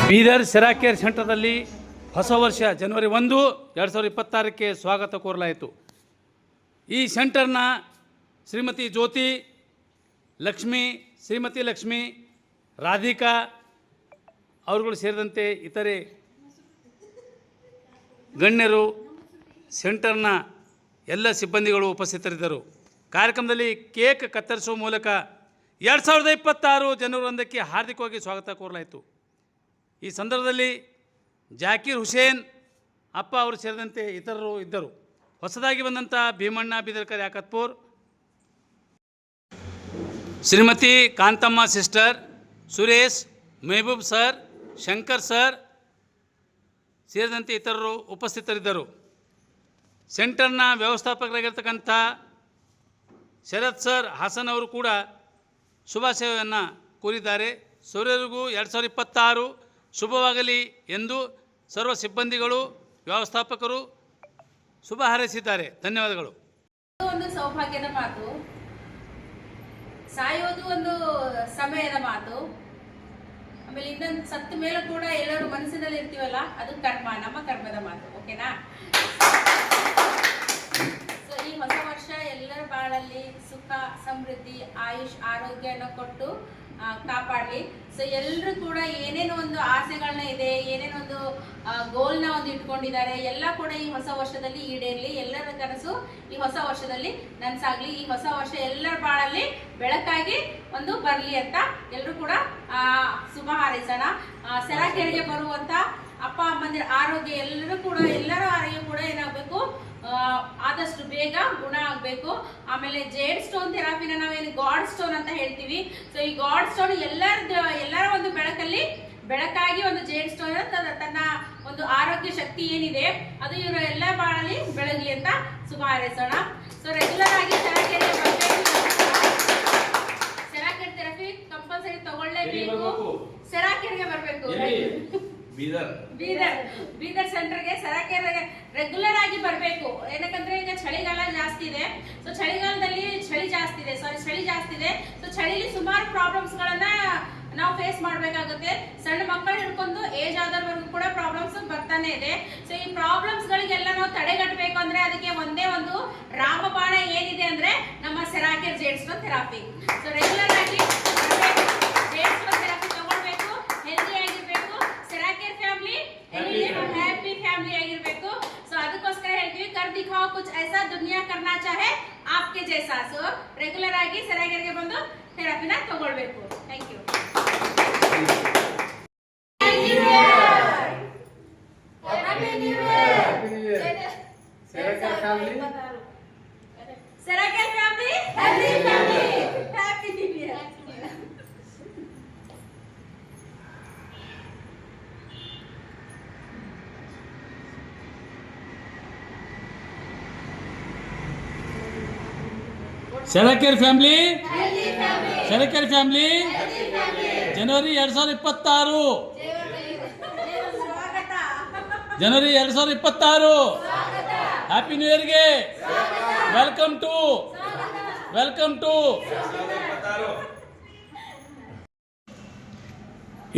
Bidar Cera care ಸೆಂಟರ್ದಲ್ಲಿ ಹೊಸ ವರ್ಷ ಜನವರಿ 1, 2026ಕ್ಕೆ ಸ್ವಾಗತ ಕೋರಲಾಯಿತು. ಈ ಸೆಂಟರ್ನ ಶ್ರೀಮತಿ ಜ್ಯೋತಿ, ಶ್ರೀಮತಿ ಲಕ್ಷ್ಮಿ, ರಾಧಿಕಾ ಅವರುಗಳು ಸೇರಿದಂತೆ ಇತರೆ ಗಣ್ಯರು, ಸೆಂಟರ್ನ ಎಲ್ಲ ಸಿಬ್ಬಂದಿಗಳು ಉಪಸ್ಥಿತರಿದ್ದರು. ಕಾರ್ಯಕ್ರಮದಲ್ಲಿ ಕೇಕ್ ಕತ್ತರಿಸುವ ಮೂಲಕ 2026 ಜನವರಿ 1ಕ್ಕೆ ಹಾರ್ದಿಕವಾಗಿ ಸ್ವಾಗತ ಕೋರಲಾಯಿತು. ಈ ಸಂದರ್ಭದಲ್ಲಿ ಜಾಕೀರ್ ಹುಸೇನ್ ಅಪ್ಪ ಅವರು ಸೇರಿದಂತೆ ಇತರರು ಇದ್ದರು. ಹೊಸದಾಗಿ ಬಂದಂಥ Bheemanna Bidarkar Yakatpur, Shrimati Kanthamma sister, Suresh, Mehboob sir, Shankar sir ಸೇರಿದಂತೆ ಇತರರು ಉಪಸ್ಥಿತರಿದ್ದರು. ಸೆಂಟರ್ನ ವ್ಯವಸ್ಥಾಪಕರಾಗಿರ್ತಕ್ಕಂಥ ಶರತ್ ಸರ್ ಹಾಸನ್ ಅವರು ಕೂಡ ಶುಭಾಶಯವನ್ನು ಕೋರಿದ್ದಾರೆ. ಸೂರ್ಯರಿಗೂ 2026 ಶುಭವಾಗಲಿ ಎಂದು ಸರ್ವ ಸಿಬ್ಬಂದಿಗಳು, ವ್ಯವಸ್ಥಾಪಕರು ಶುಭ ಹಾರೈಸಿದ್ದಾರೆ. ಧನ್ಯವಾದಗಳು. ಒಂದು ಸೌಭಾಗ್ಯದ ಮಾತು, ಸಾಯೋದು ಒಂದು ಸಮಯದ ಮಾತು, ಆಮೇಲೆ ಇನ್ನೊಂದು ಸತ್ತ ಮೇಲೆ ಕೂಡ ಎಲ್ಲರೂ ಮನಸ್ಸಿನಲ್ಲಿ ಇರ್ತೀವಲ್ಲ, ಅದು ಕರ್ಮ, ನಮ್ಮ ಕರ್ಮದ ಮಾತು. ಓಕೆನಾ? ಸೊ ಈ ಹೊಸ ವರ್ಷ ಎಲ್ಲರ ಬಾಳಲ್ಲಿ ಸುಖ, ಸಮೃದ್ಧಿ, ಆಯುಷ್, ಆರೋಗ್ಯನ ಕೊಟ್ಟು ಕಾಪಾಡಲಿ. ಸೊ ಎಲ್ಲರೂ ಕೂಡ ಏನೇನೋ ಒಂದು ಆಸೆಗಳನ್ನ ಇದೆ, ಏನೇನೋ ಒಂದು ಗೋಲ್ನ ಒಂದು ಇಟ್ಕೊಂಡಿದ್ದಾರೆ, ಎಲ್ಲ ಕೂಡ ಈ ಹೊಸ ವರ್ಷದಲ್ಲಿ ಈಡೇರಲಿ. ಎಲ್ಲರ ಕನಸು ಈ ಹೊಸ ವರ್ಷದಲ್ಲಿ ನನ್ಸಾಗ್ಲಿ. ಈ ಹೊಸ ವರ್ಷ ಎಲ್ಲರ ಬಾಳಲ್ಲಿ ಬೆಳಕಾಗಿ ಒಂದು ಬರಲಿ ಅಂತ ಎಲ್ಲರೂ ಕೂಡ ಶುಭ ಹಾರೈಸೋಣ. ಸೆರಾ ಕೇರ್ಗೆ ಬರುವಂತ ಅಪ್ಪ ಅಮ್ಮಂದಿರ ಆರೋಗ್ಯ ಎಲ್ಲರ ಆರೋಗ್ಯ ಕೂಡ ಏನಾಗಬೇಕು, ಆದಷ್ಟು ಬೇಗ ಗುಣ ಆಗಬೇಕು. ಆಮೇಲೆ ಜೇಡ್ ಸ್ಟೋನ್ ಥೆರಪಿನ ನಾವೇನು ಗಾಡ್ ಸ್ಟೋನ್ ಅಂತ ಹೇಳ್ತೀವಿ. ಸೊ ಈ ಗಾಡ್ ಸ್ಟೋನ್ ಎಲ್ಲರ ಒಂದು ಬೆಳಕಾಗಿ ಒಂದು ಜೇಡ್ ಸ್ಟೋನ್ ತನ್ನ ಒಂದು ಆರೋಗ್ಯ ಶಕ್ತಿ ಏನಿದೆ ಅದು ಇವರ ಎಲ್ಲ ಬಾಳಲ್ಲಿ ಬೆಳಗಲಿ ಅಂತ ಶುಭ ಹಾರೈಸೋಣ. ಸೊ ರೆಗ್ಯುಲರ್ ಆಗಿ ಸೆರಾ ಕೇರ್ಗೆ ಬರಬೇಕು. ಸೆರಾ ಕೇರ್ ಥೆರಪಿ ಕಂಪಲ್ಸರಿ ತಗೊಳ್ಳೇಬೇಕು. ಸೆರಾ ಕೇರ್ಗೆ ಬರಬೇಕು. ಬೀದರ್ ಸೆಂಟರ್ಗೆ ಸೆರಾ ಕೇರ್ ರೆಗ್ಯುಲರ್ ಆಗಿ ಬರಬೇಕು. ಏನಕ್ಕಂದ್ರೆ ಈಗ ಚಳಿಗಾಲ ಜಾಸ್ತಿ ಇದೆ. ಸೊ ಚಳಿಗಾಲದಲ್ಲಿ ಚಳಿ ಜಾಸ್ತಿ ಇದೆ. ಸೊ ಚಳಿಲಿ ಸುಮಾರು ಪ್ರಾಬ್ಲಮ್ಸ್ ಗಳನ್ನ ನಾವು ಫೇಸ್ ಮಾಡ್ಬೇಕಾಗುತ್ತೆ. ಸಣ್ಣ ಮಕ್ಕಳು ಹಿಡ್ಕೊಂಡು ಏಜ್ ಆದವರೆಗೂ ಕೂಡ ಪ್ರಾಬ್ಲಮ್ಸ್ ಬರ್ತಾನೆ ಇದೆ. ಸೊ ಈ ಪ್ರಾಬ್ಲಮ್ಸ್ ಗಳಿಗೆಲ್ಲ ನಾವು ತಡೆಗಟ್ಟಬೇಕು ಅಂದ್ರೆ ಅದಕ್ಕೆ ಒಂದೇ ಒಂದು ರಾಮಬಾಣ ಏನಿದೆ ಅಂದ್ರೆ ನಮ್ಮ Cera care jade stone therapy. So regular ಆಗಿ ಜೇಡ್ ಸ್ಟೋನ್ ಥೆರಪಿ ತಗೊಳ್ಬೇಕು. ಹೆಲ್ದಿ ಆಗಿರ್ಬೇಕು. Cera Care family happy family ಆಗಿರ್ಬೇಕು. ಸೊ ಅದಕ್ಕೋಸ್ಕರ ಹೇಳ್ತೀವಿ, ಕರ್ ದಿಖಾओ ಕುछ ऐसा दुनिया करना चाहे आपके जैसा. ಸೊ ರೆಗ್ಯುಲರ್ ಆಗಿ ಸೆರಾ ಕೇರ್ಗೆ ಬಂದು ಥೆರಪಿನ ತಗೊಳ್ಬೇಕು. Thank you. Sera Care family January 2026 happy new ಇಯರ್ಗೆ ವೆಲ್ಕಮ್ ಟು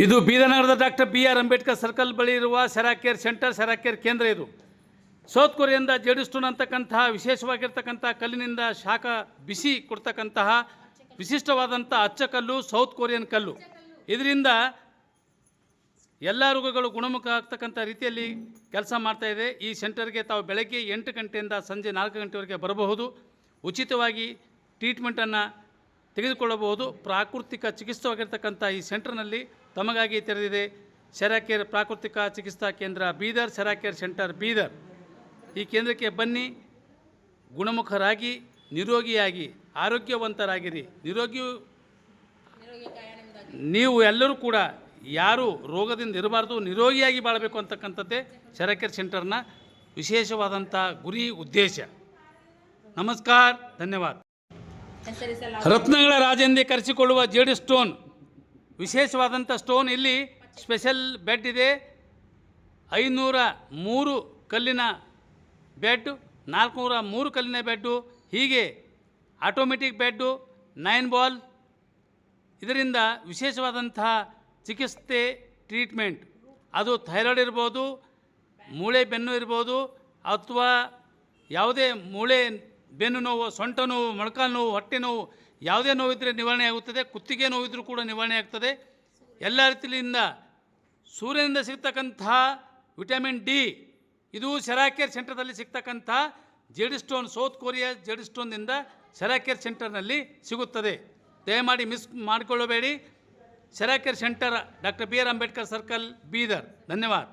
ಇದು ಬೀದರ್ ನಗರದ ಡಾಕ್ಟರ್ BR ಅಂಬೇಡ್ಕರ್ ಸರ್ಕಲ್ ಬಳಿ ಇರುವ Sera Care centre, Sera Care ಕೇಂದ್ರ. ಇದು ಸೌತ್ ಕೊರಿಯಾದಿಂದ ಜೇಡ್ ಸ್ಟೋನ್ ಅಂತಕ್ಕಂತಹ ವಿಶೇಷವಾಗಿರ್ತಕ್ಕಂಥ ಕಲ್ಲಿನಿಂದ ಶಾಖ ಬಿಸಿ ಕೊಡ್ತಕ್ಕಂತಹ ವಿಶಿಷ್ಟವಾದಂಥ ಅಚ್ಚಕಲ್ಲು, ಸೌತ್ ಕೊರಿಯನ್ ಕಲ್ಲು. ಇದರಿಂದ ಎಲ್ಲ ರೋಗಗಳು ಗುಣಮುಖ ಆಗ್ತಕ್ಕಂಥ ರೀತಿಯಲ್ಲಿ ಕೆಲಸ ಮಾಡ್ತಾಯಿದೆ. ಈ ಸೆಂಟರ್ಗೆ ತಾವು ಬೆಳಗ್ಗೆ 8 ಗಂಟೆಯಿಂದ ಸಂಜೆ 4 ಗಂಟೆವರೆಗೆ ಬರಬಹುದು. ಉಚಿತವಾಗಿ ಟ್ರೀಟ್ಮೆಂಟನ್ನು ತೆಗೆದುಕೊಳ್ಳಬಹುದು. ಪ್ರಾಕೃತಿಕ ಚಿಕಿತ್ಸವಾಗಿರ್ತಕ್ಕಂಥ ಈ ಸೆಂಟರ್ನಲ್ಲಿ ತಮಗಾಗಿ ತೆರೆದಿದೆ ಸೆರಾ ಕೇರ್ ಪ್ರಾಕೃತಿಕ ಚಿಕಿತ್ಸಾ ಕೇಂದ್ರ ಬೀದರ್, ಸೆರಾ ಕೇರ್ ಸೆಂಟರ್ ಬೀದರ್. ಈ ಕೇಂದ್ರಕ್ಕೆ ಬನ್ನಿ, ಗುಣಮುಖರಾಗಿ, ನಿರೋಗಿಯಾಗಿ, ಆರೋಗ್ಯವಂತರಾಗಿರಿ. ನೀವು ಎಲ್ಲರೂ ಕೂಡ ಯಾರು ರೋಗದಿಂದ ಇರಬಾರ್ದು, ನಿರೋಗಿಯಾಗಿ ಬಾಳಬೇಕು ಅಂತಕ್ಕಂಥದ್ದೇ ಸೆರಾ ಕೇರ್ ಸೆಂಟರ್ನ ವಿಶೇಷವಾದಂಥ ಗುರಿ, ಉದ್ದೇಶ. ನಮಸ್ಕಾರ, ಧನ್ಯವಾದ. ರತ್ನಗಳ ರಾಜೆಂದೇ ಕರೆಸಿಕೊಳ್ಳುವ ಜೇಡ್ ಸ್ಟೋನ್, ವಿಶೇಷವಾದಂಥ ಸ್ಟೋನ್. ಇಲ್ಲಿ ಸ್ಪೆಷಲ್ ಬೆಡ್ ಇದೆ. 503 ಕಲ್ಲಿನ ಬೆಡ್, 403 ಕಲ್ಲಿನ ಬೆಡ್ಡು, ಹೀಗೆ ಆಟೋಮೆಟಿಕ್ ಬೆಡ್ಡು, 9 ಬಾಲ್. ಇದರಿಂದ ವಿಶೇಷವಾದಂತಹ ಚಿಕಿತ್ಸೆ, ಟ್ರೀಟ್ಮೆಂಟ್ ಅದು ಥೈರಾಯ್ಡ್ ಇರ್ಬೋದು, ಮೂಳೆ ಬೆನ್ನು ಇರ್ಬೋದು, ಅಥವಾ ಯಾವುದೇ ಮೂಳೆ ಬೆನ್ನು ನೋವು, ಸೊಂಟ ನೋವು, ಮೊಣಕಾಲು ನೋವು, ಹೊಟ್ಟೆ ನೋವು, ಯಾವುದೇ ನೋವಿದ್ದರೆ ನಿವಾರಣೆ ಆಗುತ್ತದೆ. ಕುತ್ತಿಗೆ ನೋವಿದ್ರೂ ಕೂಡ ನಿವಾರಣೆ ಆಗ್ತದೆ. ಎಲ್ಲ ರೀತಿಯಿಂದ ಸೂರ್ಯನಿಂದ ಸಿಗ್ತಕ್ಕಂತಹ ವಿಟಮಿನ್ ಡಿ, ಇದು ಸೆರಾಕೇರ್ ಸೆಂಟರ್ದಲ್ಲಿ ಸಿಗ್ತಕ್ಕಂಥ JD stone, South Korea JD ಸ್ಟೋನ್ನಿಂದ ಸೆರಾಕೇರ್ ಸೆಂಟರ್ನಲ್ಲಿ ಸಿಗುತ್ತದೆ. ದಯಮಾಡಿ ಮಿಸ್ ಮಾಡಿಕೊಳ್ಳಬೇಡಿ. Sera Care centre, doctor B R Ambedkar circle, Bidar. ಧನ್ಯವಾದ.